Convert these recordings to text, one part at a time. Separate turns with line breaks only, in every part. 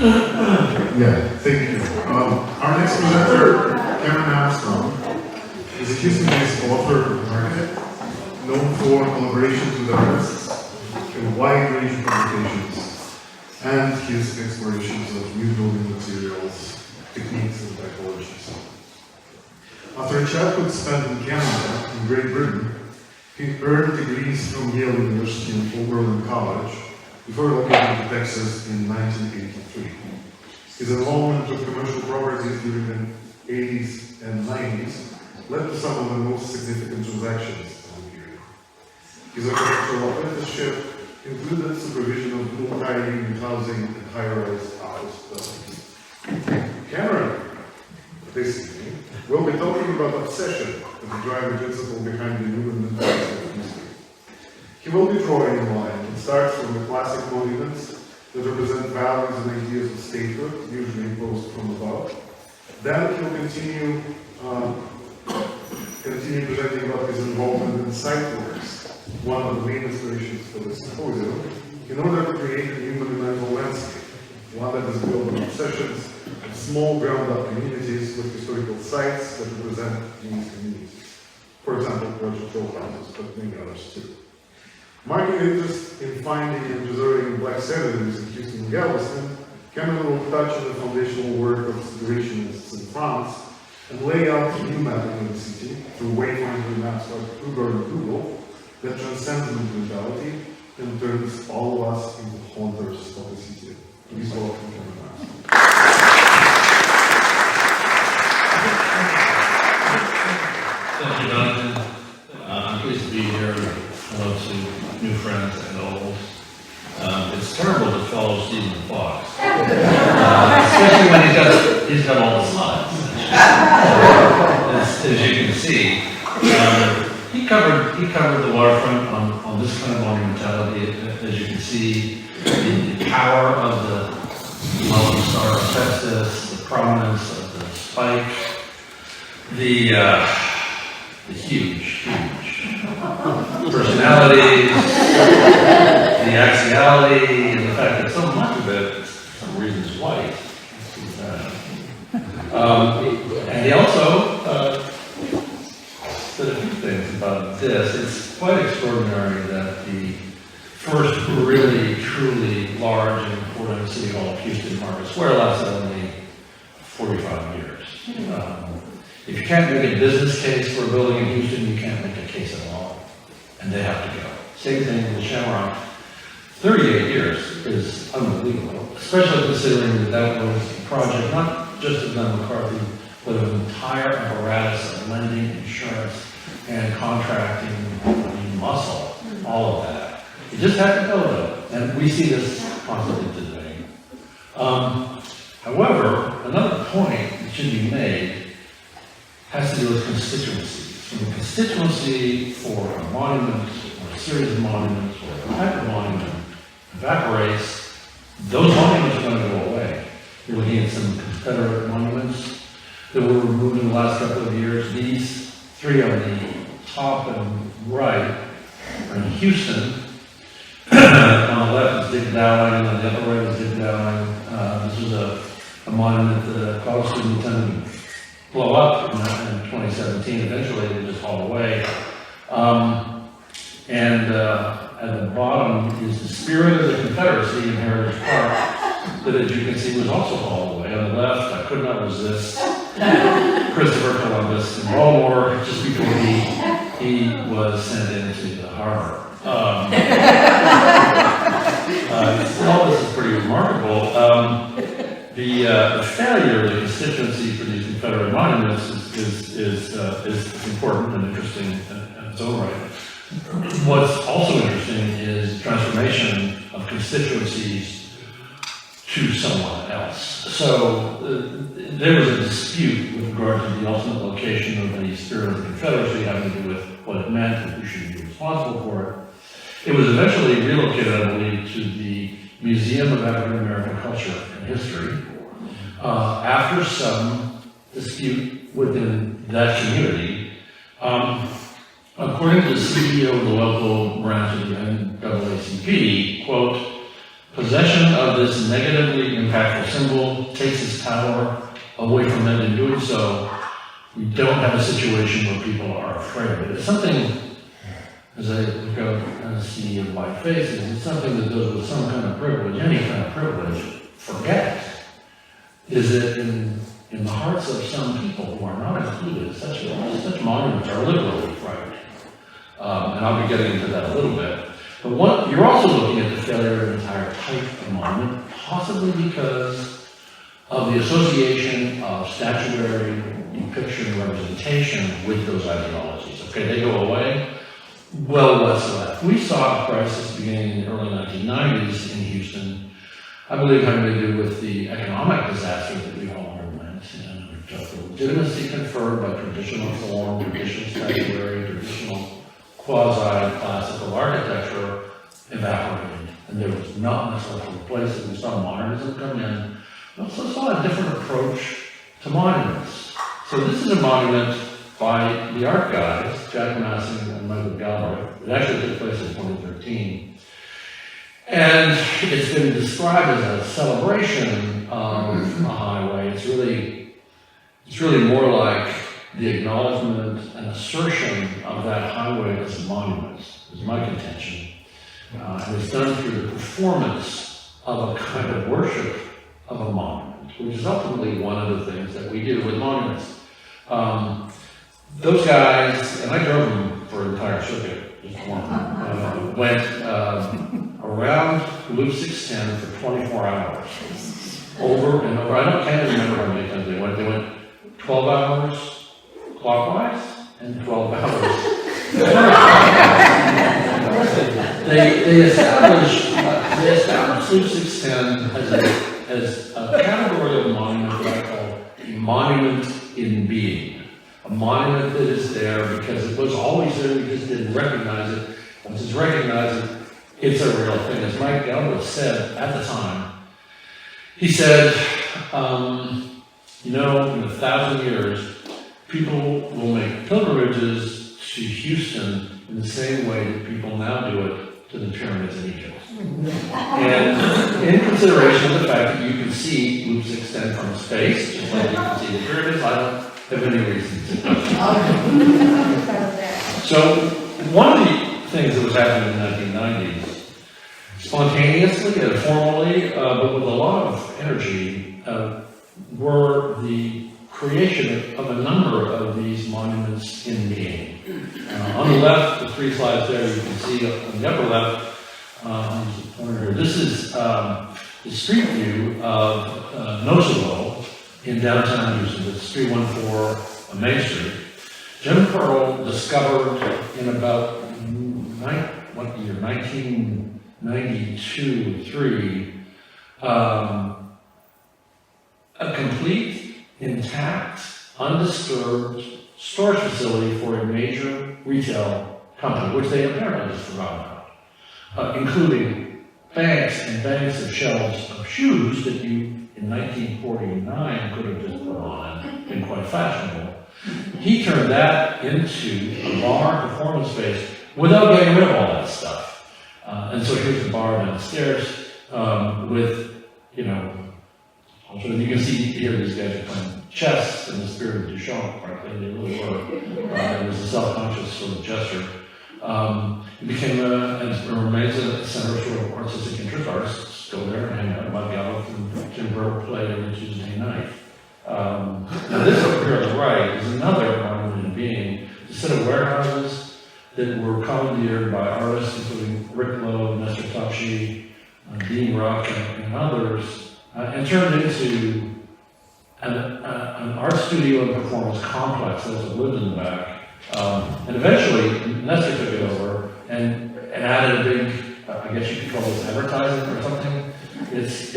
Yeah, thank you. Our next presenter, Cameron Armstrong, is a Houston-based author and architect, known for collaborations with artists in a wide range of publications, and his explorations of new building materials, techniques, and typologies. After a childhood spent in Canada and Great Britain, he earned degrees from Yale University and Oberlin College before relocating to Texas in 1983. His involvement with commercial properties during the 80s and 90s led to some of the most significant transactions of the period. His architectural apprenticeship included supervision of multi-unit housing and high-rise office buildings. Cameron, this evening, will be talking about obsession as the driving principle behind the human mentality of history. He will be drawing in line and starts from the classic monuments that represent values and ideas of statehood, usually imposed from above. Then he'll continue presenting about his involvement in site works, one of the main inspirations for the symposium, in order to create a new monumental landscape, one that is built on obsessions of small ground-up communities with historical sites that represent these communities. For example, Project Hill houses, but many others too. Marking interest in finding and preserving black cemeteries in Houston and Galveston, Cameron will touch on the foundational work of explorationists in France and lay out a new mapping of the city through wayfinding maps like Uber and Google that transcends mentality and turns all of us into haunters of the city. Please welcome Cameron Armstrong.
Thank you, Valentin. I'm pleased to be here. Hello to new friends and old. It's terrible to follow Stephen Fox, especially when he's got all the slides. As you can see, he covered the waterfront on this kind of monumentality. As you can see, the power of the Lone Star asbestos, the prominence of the spike, the huge personalities, the axiality, and the fact that so much of it, for some reason, is white. And he also said a few things about this. It's quite extraordinary that the first really, truly large and important city hall of Houston, Market Square, lasted only 45 years. If you can't make a business case for a building in Houston, you can't make a case at all. And they have to go. Same thing with Shamrock. 38 years is unbelievable, especially considering that that was a project not just of Glenn McCarthy, but of an entire apparatus of lending, insurance, and contracting, muscle, all of that. You just have to go though. And we see this constantly today. However, another point that should be made has to do with constituencies. When the constituency for a monument, or a series of monuments, or a type of monument evaporates, those monuments are going to go away. You're looking at some Confederate monuments that were removed in the last couple of years. These three on the top and right are in Houston. On the left is Dick Dowling, and on the upper right is Dick Dowling. This was a monument that a college student attended blow up in 2017. Eventually, they just hauled away. And at the bottom is the spirit of the Confederacy in Heritage Park, that, as you can see, was also hauled away. On the left, I could not resist Christopher Columbus in Baltimore just before he was sent into the harbor. All this is pretty remarkable. The failure of the constituency for these Confederate monuments is important and interesting in its own right. What's also interesting is transformation of constituencies to someone else. So there was a dispute with regard to the ultimate location of the spirit of the Confederacy, having to do with what it meant and who should be responsible for it. It was eventually relocated, I believe, to the Museum of African American Culture and History after some dispute within that community. According to the CEO of the local branch of the NAACP, quote, possession of this negatively impactful symbol takes its power away from them in doing so. We don't have a situation where people are afraid of it. It's something, as I look out and see white faces, it's something that those with some kind of privilege, any kind of privilege, forget. Is that in the hearts of some people who are not included, such monuments are literally frightened. And I'll be getting into that a little bit. But you're also looking at the failure of an entire type of monument, possibly because of the association of statuary, depiction, representation with those ideologies. Okay, they go away. Well, what's left? We saw a crisis beginning in the early 1990s in Houston, I believe having to do with the economic disaster that we all underwent, and the legitimacy conferred by traditional form, traditional statuary, traditional quasi-classical architecture evaporated, and there was not much left to replace it. We saw modernism come in. We also saw a different approach to monuments. So this is a monument by the art guys, Jack Massing and Michael Galbraith. It actually took place in 2013. And it's been described as a celebration of a highway. It's really more like the acknowledgement and assertion of that highway as a monument, is my contention. And it's done through the performance of a kind of worship of a monument, which is ultimately one of the things that we do with monuments. Those guys, and I drove them for an entire circuit, just one, went around Loop 610 for 24 hours, over and over. I can't remember how many times they went. They went 12 hours clockwise and 12 hours. They established Loop 610 as a category of monument that I call a monument in being. A monument that is there because it was always there, we just didn't recognize it. Once it's recognized, it's a real thing. As Mike Galbraith said at the time, he said, in 1,000 years, people will make pilgrimages to Houston in the same way that people now do it to the pyramids in Egypt. And in consideration of the fact that you can see Loop 610 from space, just like you can see the pyramids, I don't have any reason to question. So one of the things that was happening in the 1990s, spontaneously and formally, but with a lot of energy, were the creation of a number of these monuments in being. On the left, the three slides there, you can see on the upper left, this is the street view of Nosalo in downtown Houston. It's 314 Main Street. Jim Pearl discovered in about 1992-3, a complete, intact, undisturbed storage facility for a major retail company, which they apparently just forgot about, including banks and banks of shelves of shoes that you, in 1949, could have just put on and been quite fashionable. He turned that into a bar performance space without getting rid of all that stuff. And so here's the bar downstairs with, you can see here these guys are playing chess in the spirit of Duchamp, frankly, they really were. It was a self-conscious sort of gesture. It became and remains a center for artistic interest. Artists go there and hang out. Bob Gallup and Jim Burr play every Tuesday night. Now this over here on the right is another monument in being, a set of warehouses that were commandeered by artists including Rick Lowe, Nestor Topsy, Dean Ruck, and others, and turned into an art studio and performance complex that was lived in the back. And eventually, Nestor took it over and added a big, I guess you could call this advertising or something. It was a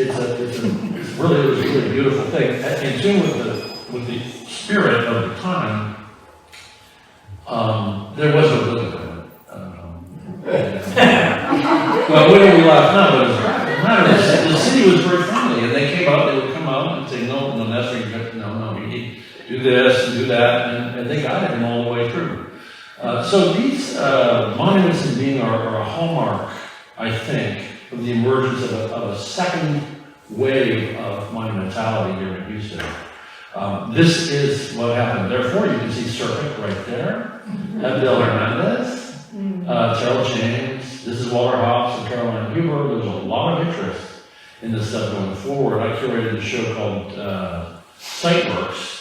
really beautiful thing. In tune with the spirit of the time, there was no building permit. Well, we laugh now, but it matters. The city was very friendly, and they would come out and say, no, Nestor, you need to do this and do that, and they guided him all the way through. So these monuments in being are a hallmark, I think, of the emergence of a second wave of monumentality here in Houston. This is what happened. Therefore, you can see Serpent right there, Abdel Hernandez, Terrell James. This is Walter Hobbs and Caroline Huber. There's a lot of interest in this stuff going forward. I curated a show called Sightworks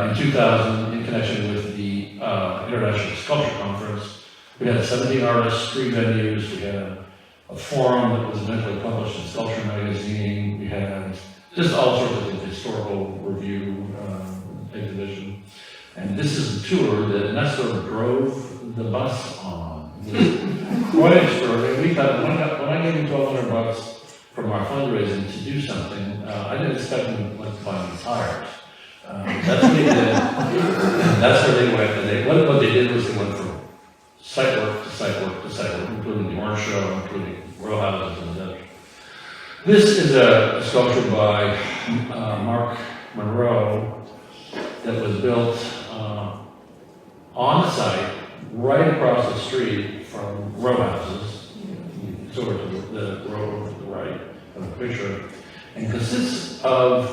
in 2000 in connection with the International Sculpture Conference. We had 17 artists, 3 venues. We had a forum that was eventually published in Sculpture Magazine. We had just all sorts of historical review exhibition. And this is the tour that Nestor drove the bus on. It was quite extraordinary. We thought, when I gave him $1,200 from our fundraising to do something, I didn't expect him to buy me tires. That's what they did. And that's where they went. And what they did was they went from site work to site work to site work, including the Orange Show, including row houses and such. This is a sculpture by Mark Monroe that was built on the site, right across the street from row houses, sort of the row to the right of the picture, and consists of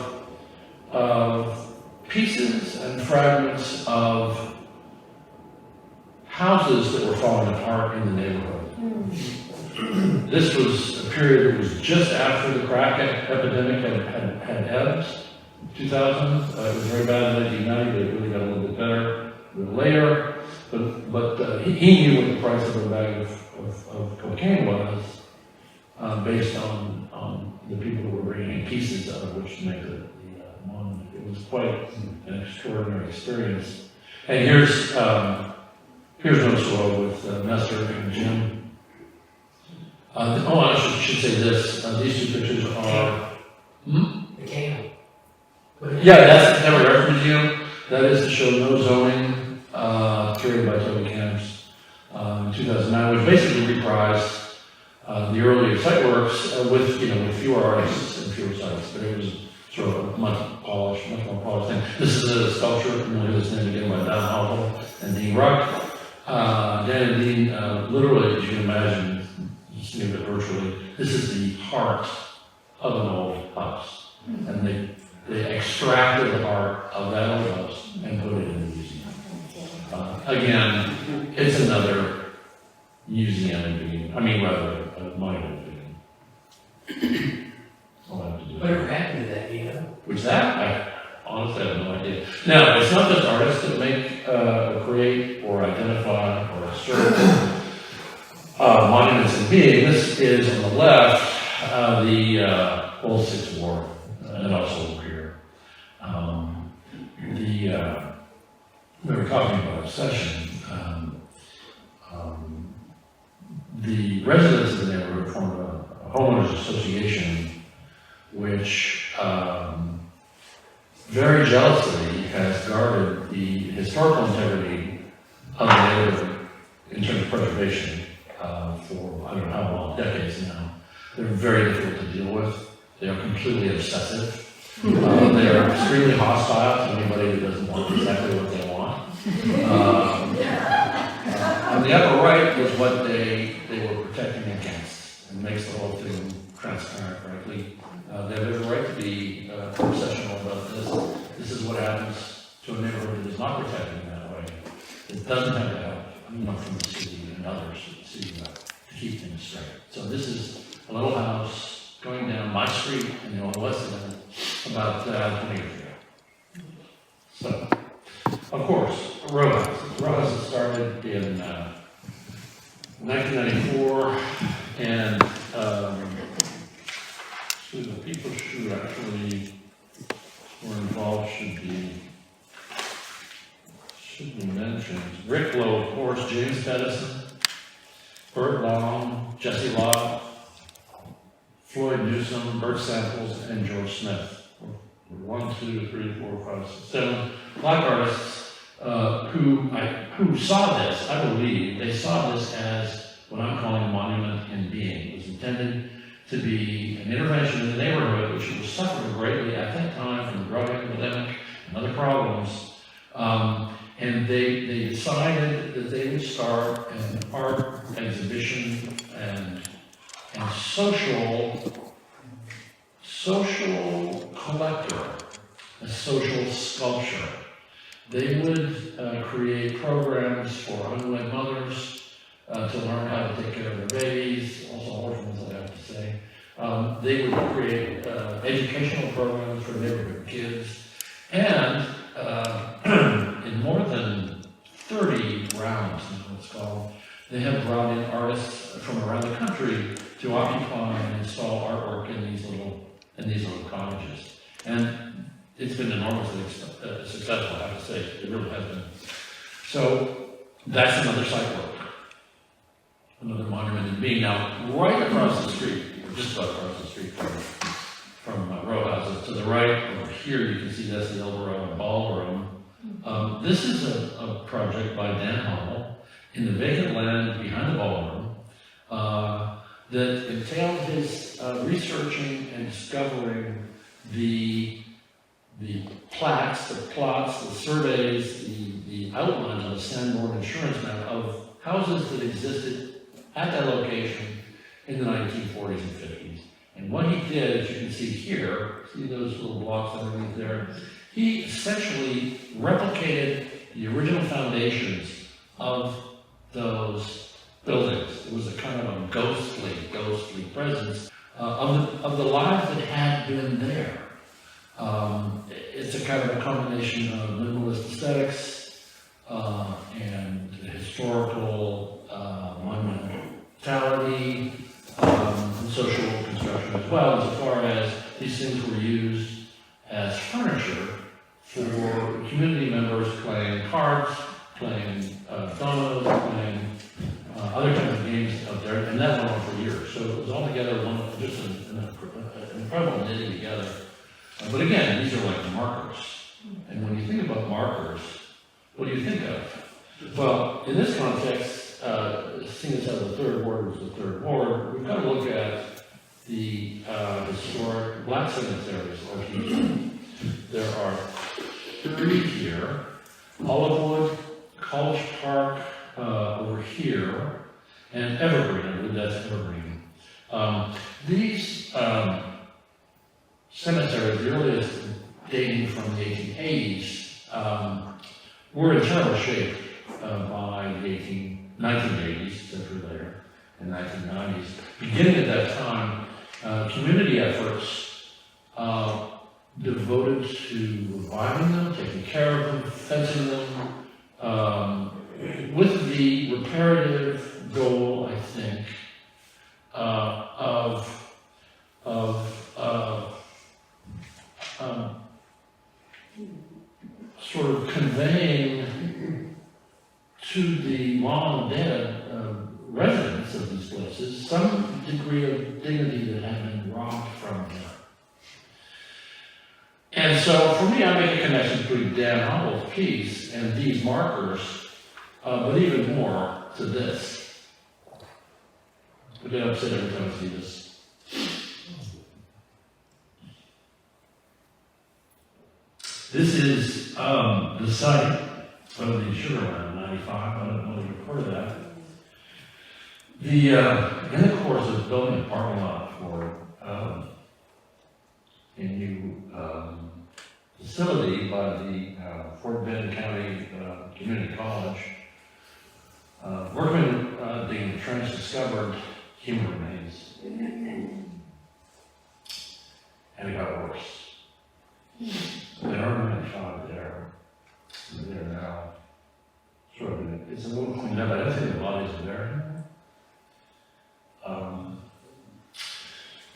pieces and fragments of houses that were falling apart in the neighborhood. This was a period that was just after the crack epidemic had ebbed, 2000. It was very bad in 1990, but it really got a little bit better a little later. But he knew what the price of a bag of cocaine was, based on the people who were bringing in pieces out of which to make the monument. It was quite an extraordinary experience. And here's Notes Row with Nestor and Jim. I should say this. These 2 pictures are...
The camp.
Yeah, that's the Contemporary Art Museum. That is the show No Zoning, curated by Toby Camps in 2009, which basically reprised the earlier site works with fewer artists and fewer sites, but it was sort of a much more polished thing. This is a sculpture, I'm going to this name again, by Dan Howell and Dean Ruck. Dan and Dean, literally, as you can imagine, just think of it virtually, this is the heart of an old house. And they extracted the heart of that old house and put it in the museum. Again, it's another museum being, rather, a monument being. I'll have to do
Whatever happened to that,
Which that, I honestly have no idea. Now, it's not just artists that make, create, or identify, or assert monuments in being. This is, on the left, the Old Sixth Ward, and also over here. We were talking about obsession. The residents of the neighborhood formed a homeowners association, which very jealously has guarded the historical integrity of the neighborhood in terms of preservation for I don't know how long, decades now. They're very difficult to deal with. They are completely obsessive. They are extremely hostile to anybody that doesn't want exactly what they want. On the upper right was what they were protecting against, and makes the whole thing transparent, frankly. They have the right to be obsessional about this. This is what happens to a neighborhood that is not protected in that way. It doesn't have to help from the city and others to keep things straight. So this is a little house going down my street in the old West End about 20 years ago. So, of course, row houses. Row houses started in 1994, and the people who actually were involved should be mentioned. Rick Lowe, of course, James Edison, Bert Long, Jesse Locke, Floyd Newsom, Bert Samples, and George Smith. 1, 2, 3, 4, 5, 6, 7 black artists who saw this. I believe they saw this as what I'm calling a monument in being. It was intended to be an intervention in the neighborhood, which was suffering greatly at that time from the drug epidemic and other problems. And they decided that they would start an art exhibition and and social collector, a social sculpture. They would create programs for unwed mothers to learn how to take care of their babies, also orphans, I have to say. They would create educational programs for neighborhood kids, and in more than 30 rounds, is what it's called, they have brought in artists from around the country to occupy and install artwork in these little cottages. And it's been enormously successful, I have to say. It really has been. So that's another site work, another monument in being. Now, right across the street, or just about across the street from row houses, to the right over here, you can see that's the Eldorado Ballroom. This is a project by Dan Hummel in the vacant land behind the ballroom that entailed his researching and discovering the plaques, the plots, the surveys, the outlines on the Sanborn insurance map of houses that existed at that location in the 1940s and 50s. And what he did, as you can see here, see those little blocks underneath there, he essentially replicated the original foundations of those buildings. It was a kind of a ghostly presence of the lives that had been there. It's a kind of a combination of minimalist aesthetics and historical monumentality and social construction as well, as far as these things were used as furniture for community members playing cards, playing dominoes, playing other kinds of games up there, and that went on for years. So it was altogether just an incredible knitting together. But again, these are like markers. And when you think about markers, what do you think of? Well, in this context, seeing as how the third ward was the third ward, we've got to look at the historic black cemeteries. There are 3 here: Olivewood, College Park over here, and Evergreen. I believe that's Evergreen. These cemeteries, the earliest dating from the 1880s, were in terrible shape by the 1980s, century later, and 1990s. Beginning at that time, community efforts devoted to reviving them, taking care of them, fencing them, with the reparative goal, I think, sort of conveying to the long dead residents of these places some degree of dignity that had been robbed from them. And so for me, I make a connection between Dan Hummel's piece and these markers, but even more to this. I get upset every time I see this. This is the site of the Sugar Land 95. I don't know if you've heard of that. In the course of building a parking lot for a new facility by the Fort Bend County Community College, workmen digging the trench discovered human remains. And it got worse. There are 95 there. They're now sort of, it's a little cleaned up. I don't think the bodies are there anymore.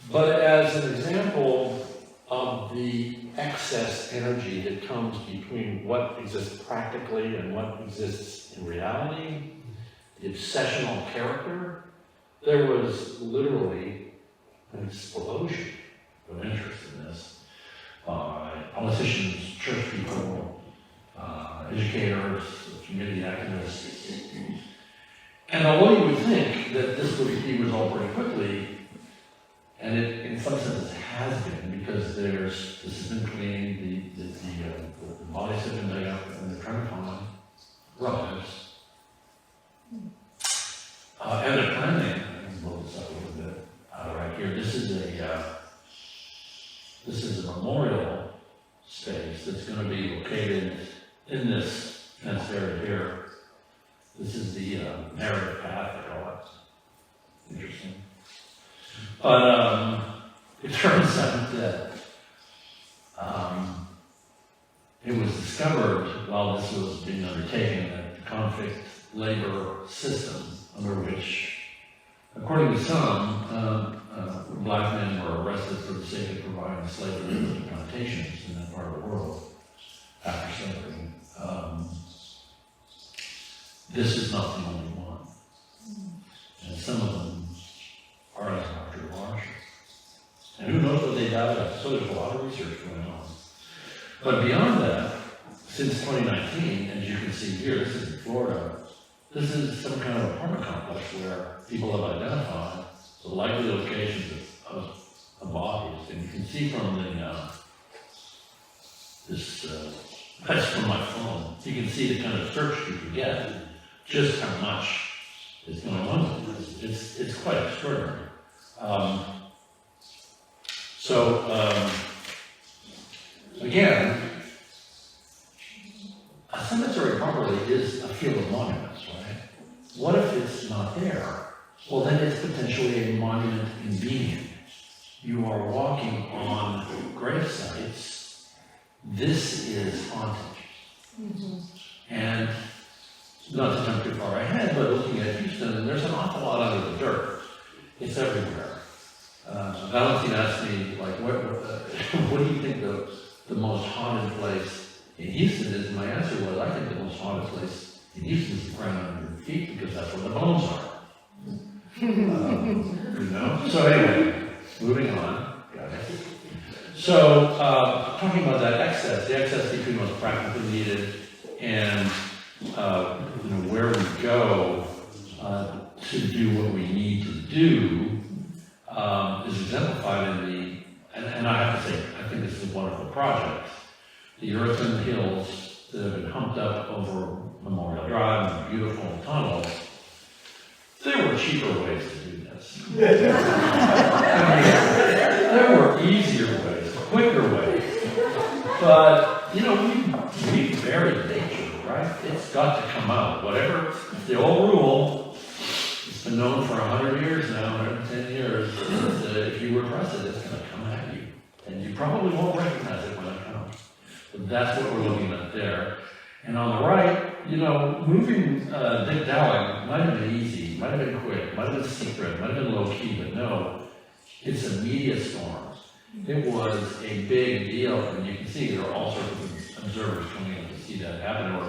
But as an example of the excess energy that comes between what exists practically and what exists in reality, the obsessional character, there was literally an explosion of interest in this by politicians, church people, educators, community activists. And although you would think that this would be resolved pretty quickly, and it in some senses has been, because this has been cleaned, the bodies have been dug up, and they're trying to find relatives. And they're planning, I can blow this up a little bit, memorial space that's going to be located in this fenced area here. This is the narrative path, I call it. Interesting. But it turns out that it was discovered while this was being undertaken that the convict labor system under which, according to some, black men were arrested for the sake of providing slave labor to plantations in that part of the world after slavery. This is not the only one. And some of them are as Dr. Large. And who knows what they died of? So there's a lot of research going on. But beyond that, since 2019, as you can see here, this is in Florida, this is some kind of apartment complex where people have identified the likely locations of bodies. And you can see from the, that's from my phone, you can see the kind of search you can get, just how much is going on with this. It's quite extraordinary. Again, a cemetery properly is a field of monuments, right? What if it's not there? Well, then it's potentially a monument in being. You are walking on grave sites. This is haunted. Mm-hmm. And not to jump too far ahead, but looking at Houston, there's an awful lot under the dirt. It's everywhere. Valentin asked me, like, what do you think the most haunted place in Houston is? My answer was, I think the most haunted place in Houston is the ground under your feet, because that's where the bones are. You know? So anyway, moving on. Got it. So, talking about that excess, the excess between what's practically needed and where we go to do what we need to do is exemplified in the, and I have to say, I think this is a wonderful project. The earthen hills that have been humped up over Memorial Drive and the beautiful tunnels. There were cheaper ways to do this. There were easier ways, quicker ways. But, we buried nature, right? It's got to come out. Whatever, the old rule, it's been known for 100 years now, 110 years, that if you repress it, it's going to come at you. And you probably won't recognize it when it comes. But that's what we're looking at there. And on the right, moving Dick Dowling might have been easy, might have been quick, might have been secret, might have been low-key, but no, it's a media storm. It was a big deal, and you can see there are all sorts of observers coming in to see that happen. It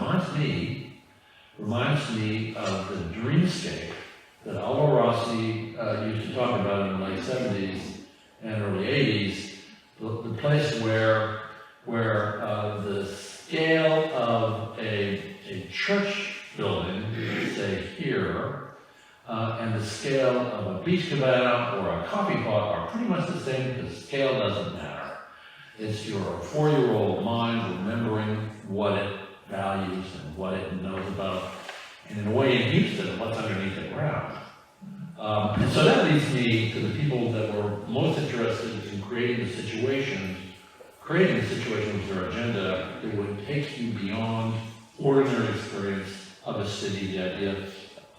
reminds me of the dreamscape that Aldo Rossi used to talk about in the late 70s and early 80s, the place where the scale of a church building, say here, and the scale of a beach cabana or a coffee pot are pretty much the same, because scale doesn't matter. It's your 4-year-old mind remembering what it values and what it knows about. And in a way, in Houston, what's underneath the ground. And so that leads me to the people that were most interested in creating the situation with their agenda that would take you beyond ordinary experience of a city, the idea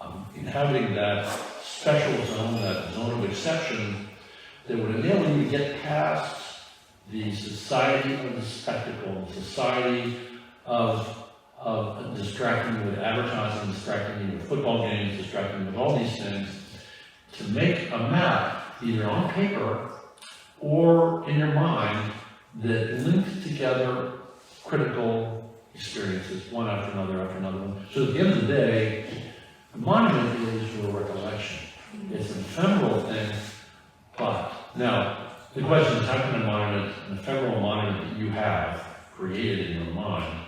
of inhabiting that special zone, that zone of exception, that would enable you to get past the society of the spectacle, the society of distracting you with advertising, distracting you with football games, distracting you with all these things, to make a map, either on paper or in your mind, that links together critical experiences, one after another after another one. So at the end of the day, the monument is your recollection. It's an ephemeral thing, but now the question is, how can a monument, an ephemeral monument that you have created in your mind,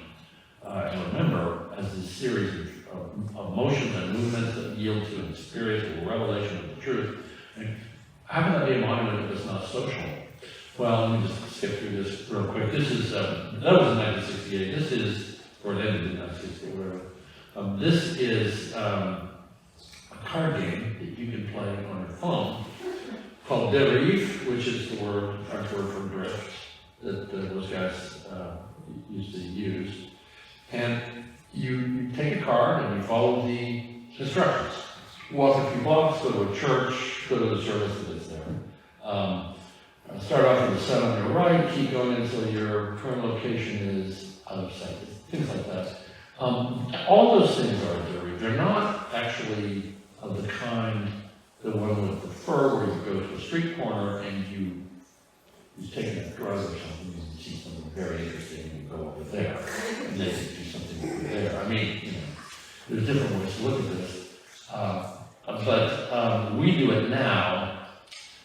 and remember as a series of motions and movements that yield to an experience or revelation of the truth, and how can that be a monument if it's not social? Well, let me just skip through this real quick. This is, that was in 1968. This is, or it ended in 1968, whatever. This is a card game that you can play on your phone called derive, which is the French word for drift, that those guys used to use. And you take a card and you follow the instructions. Walk a few blocks, go to a church, go to the service that's there. Start off with the sun on your right, keep going until your current location is out of sight, things like that. All those things are observed. They're not actually of the kind that one would prefer, where you go to a street corner and you've taken a drug or something, and you see something very interesting, and you go over there, and then you do something over there. I mean, there's different ways to look at this. But we do it now.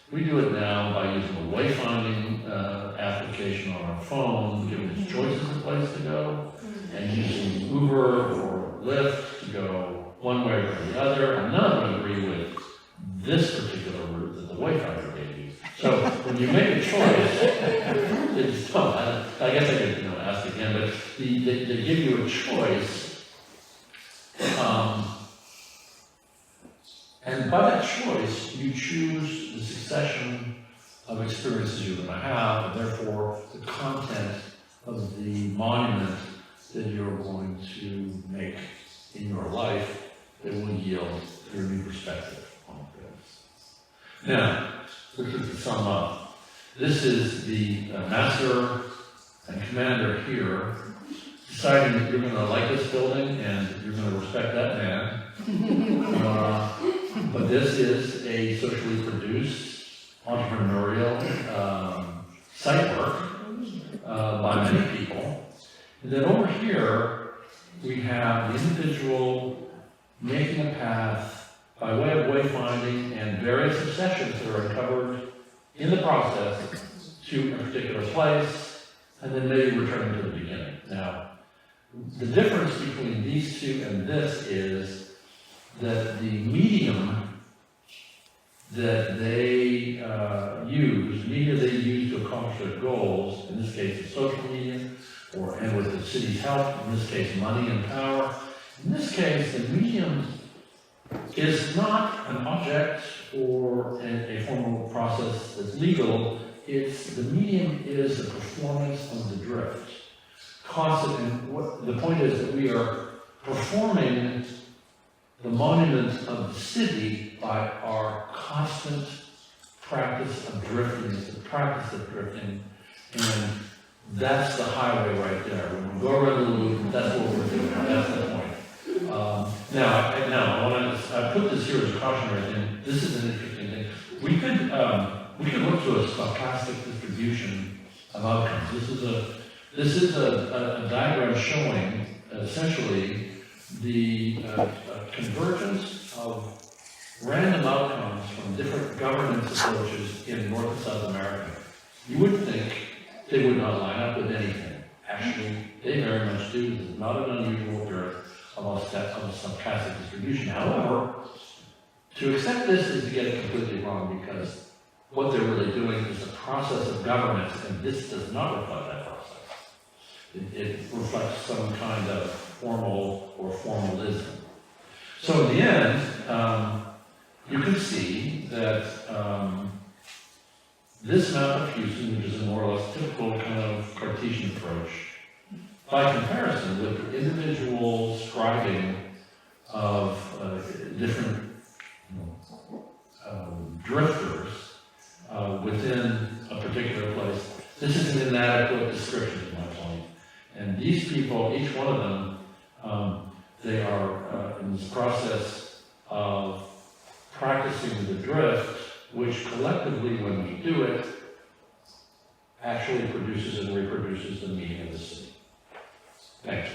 We do it now by using a wayfinding application on our phone, giving us choices of places to go, and using Uber or Lyft to go one way or the other. And none of them agree with this particular route that the wayfinder gave you. So when you make a choice, it's tough. I guess I could ask again, but they give you a choice. And by that choice, you choose the succession of experiences you're going to have, and therefore the content of the monument that you're going to make in your life that will yield your new perspective on things. Now, to sum up, this is the master and commander here deciding that you're going to like this building and you're going to respect that man. But this is a socially produced, entrepreneurial site work by many people. And then over here, we have the individual making a path by way of wayfinding and various obsessions that are uncovered in the process to a particular place, and then maybe returning to the beginning. Now, the difference between these two and this is that the medium that they use, the media they use to accomplish their goals, in this case the social media, and with the city's help, in this case money and power. In this case, the medium is not an object or a formal process that's legal. The medium is the performance of the drift. Constant, and the point is that we are performing the monument of the city by our constant practice of drifting. It's the practice of drifting, and that's the highway right there. When we go around the loop, that's what we're doing. That's the point. I put this here as a cautionary thing. This is an interesting thing. We could look to a stochastic distribution of outcomes. This is a diagram showing essentially the convergence of random outcomes from different governance approaches in North and South America. You would think they would not line up with anything. Actually, they very much do. This is not an unusual occurrence of a stochastic distribution. However, to accept this is to get it completely wrong, because what they're really doing is a process of governance, and this does not reflect that process. It reflects some kind of formal or formalism. So in the end, you can see that this map of Houston, which is a more or less typical kind of Cartesian approach, by comparison with the individual scribing of different drifters within a particular place, this is an inadequate description, is my point. And these people, each one of them, they are in this process of practicing the drift, which collectively, when we do it, actually produces and reproduces the meaning of the city. Thank you.